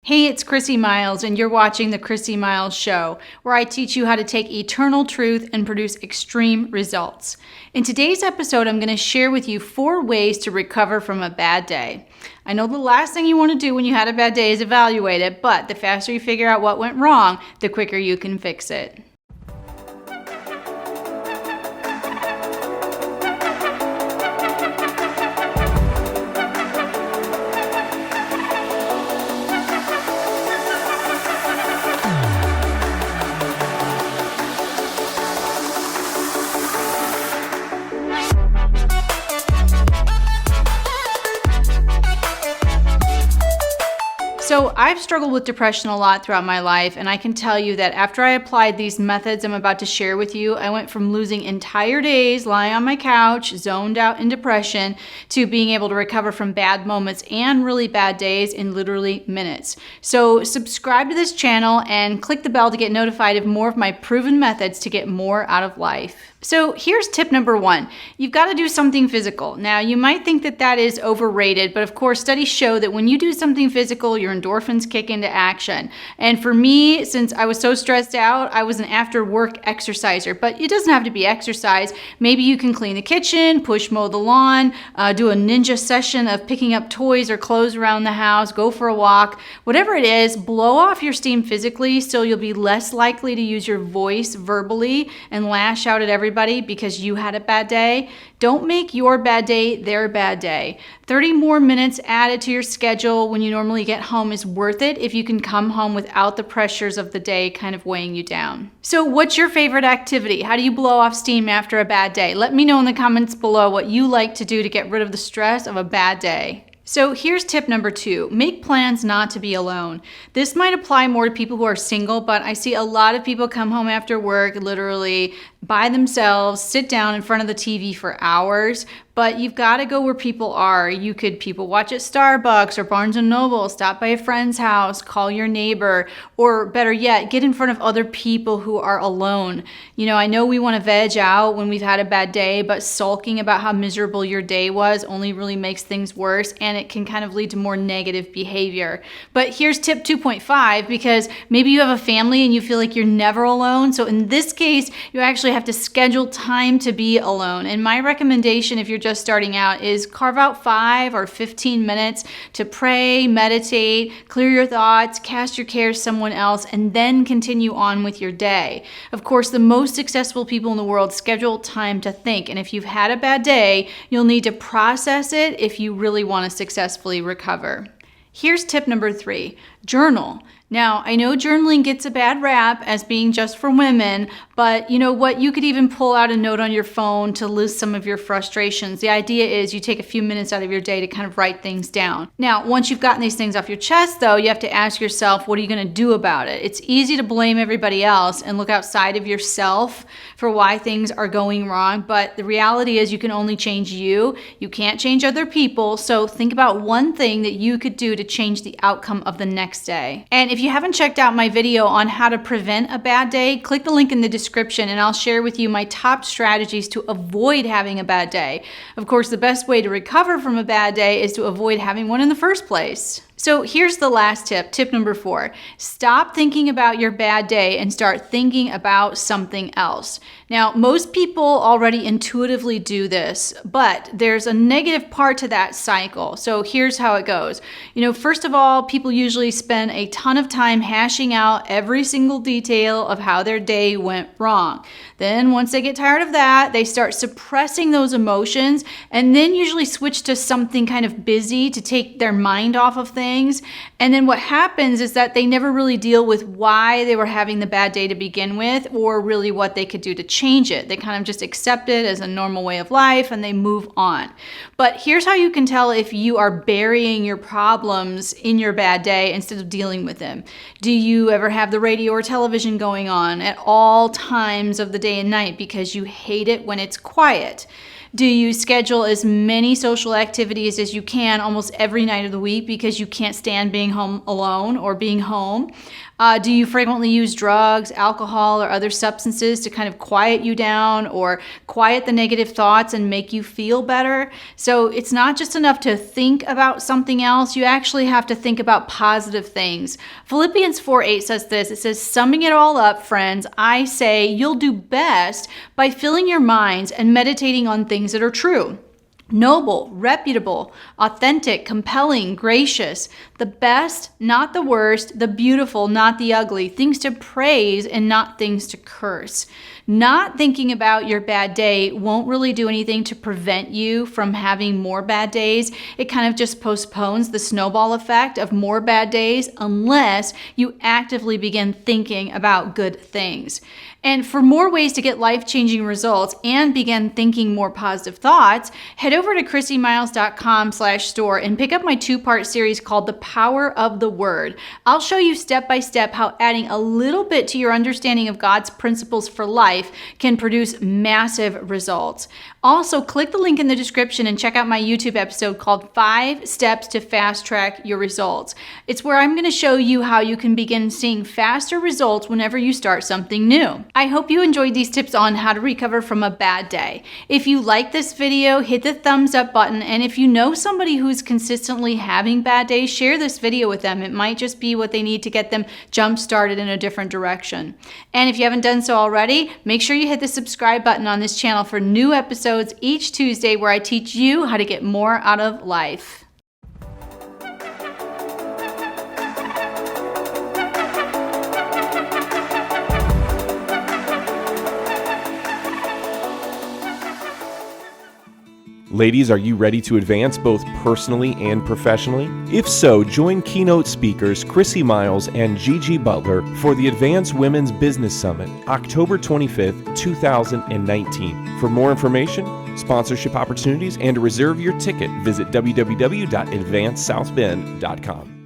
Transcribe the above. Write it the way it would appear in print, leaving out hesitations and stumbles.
Hey, it's Chrissy Miles, and you're watching The Chrissy Miles Show, where I teach you how to take eternal truth and produce extreme results. In today's episode, I'm going to share with you 4 ways to recover from a bad day. I know the last thing you want to do when you had a bad day is evaluate it, but the faster you figure out what went wrong, the quicker you can fix it. So I've struggled with depression a lot throughout my life, and I can tell you that after I applied these methods I'm about to share with you, I went from losing entire days lying on my couch, zoned out in depression, to being able to recover from bad moments and really bad days in literally minutes. So subscribe to this channel and click the bell to get notified of more of my proven methods to get more out of life. So here's tip number 1. You've got to do something physical. Now, you might think that that is overrated, but of course, studies show that when you do something physical, your endorphins kick into action. And for me, since I was so stressed out, I was an after work exerciser, but it doesn't have to be exercise. Maybe you can clean the kitchen, push mow the lawn, do a ninja session of picking up toys or clothes around the house, go for a walk, whatever it is, blow off your steam physically so you'll be less likely to use your voice verbally and lash out at everybody because you had a bad day. Don't make your bad day their bad day. 30 more minutes added to your schedule when you normally get home is worth it if you can come home without the pressures of the day kind of weighing you down. So what's your favorite activity? How do you blow off steam after a bad day? Let me know in the comments below what you like to do to get rid of the stress of a bad day. So here's tip number 2, make plans not to be alone. This might apply more to people who are single, but I see a lot of people come home after work literally by themselves, sit down in front of the TV for hours, but you've got to go where people are. You could people watch at Starbucks or Barnes & Noble, stop by a friend's house, call your neighbor, or better yet, get in front of other people who are alone. You know, I know we want to veg out when we've had a bad day, but sulking about how miserable your day was only really makes things worse, and it can kind of lead to more negative behavior. But here's tip 2.5, because maybe you have a family and you feel like you're never alone. So in this case, you actually have to schedule time to be alone. And my recommendation, if you're just starting out, is carve out 5 or 15 minutes to pray, meditate, clear your thoughts, cast your cares to someone else, and then continue on with your day. Of course, the most successful people in the world schedule time to think. And if you've had a bad day, you'll need to process it if you really want to successfully recover. Here's tip number 3, journal. Now, I know journaling gets a bad rap as being just for women, but you know what? You could even pull out a note on your phone to list some of your frustrations. The idea is you take a few minutes out of your day to kind of write things down. Now, once you've gotten these things off your chest, though, you have to ask yourself, what are you going to do about it? It's easy to blame everybody else and look outside of yourself for why things are going wrong, but the reality is you can only change you. You can't change other people, so think about one thing that you could do to change the outcome of the next day. And if you haven't checked out my video on how to prevent a bad day, click the link in the description and I'll share with you my top strategies to avoid having a bad day. Of course, the best way to recover from a bad day is to avoid having one in the first place. So here's the last tip, tip number 4. Stop thinking about your bad day and start thinking about something else. Now, most people already intuitively do this, but there's a negative part to that cycle. So here's how it goes. You know, first of all, people usually spend a ton of time hashing out every single detail of how their day went wrong. Then once they get tired of that, they start suppressing those emotions and then usually switch to something kind of busy to take their mind off of things. And then what happens is that they never really deal with why they were having the bad day to begin with, or really what they could do to change it. They kind of just accept it as a normal way of life and they move on. But here's how you can tell if you are burying your problems in your bad day instead of dealing with them. Do you ever have the radio or television going on at all times of the day and night because you hate it when it's quiet? Do you schedule as many social activities as you can almost every night of the week because you can't stand being home alone or being home? Do you frequently use drugs, alcohol, or other substances to kind of quiet you down or quiet the negative thoughts and make you feel better? So it's not just enough to think about something else. You actually have to think about positive things. Philippians 4:8 says this. It says, summing it all up, friends, I say you'll do best by filling your minds and meditating on things that are true, noble, reputable, authentic, compelling, gracious, the best, not the worst, the beautiful, not the ugly, things to praise and not things to curse. Not thinking about your bad day won't really do anything to prevent you from having more bad days. It kind of just postpones the snowball effect of more bad days unless you actively begin thinking about good things. And for more ways to get life-changing results and begin thinking more positive thoughts, head over to ChrissyMiles.com/store and pick up my 2-part series called The Power of the Word. I'll show you step by step how adding a little bit to your understanding of God's principles for life can produce massive results. Also, click the link in the description and check out my YouTube episode called 5 Steps to Fast Track Your Results. It's where I'm going to show you how you can begin seeing faster results whenever you start something new. I hope you enjoyed these tips on how to recover from a bad day. If you like this video, hit the thumbs up button, and if you know somebody who's consistently having bad days, share this video with them. It might just be what they need to get them jump started in a different direction. And if you haven't done so already, make sure you hit the subscribe button on this channel for new episodes each Tuesday where I teach you how to get more out of life. Ladies, are you ready to advance both personally and professionally? If so, join keynote speakers Chrissy Miles and Gigi Butler for the Advanced Women's Business Summit, October 25th, 2019. For more information, sponsorship opportunities, and to reserve your ticket, visit www.advancesouthbend.com.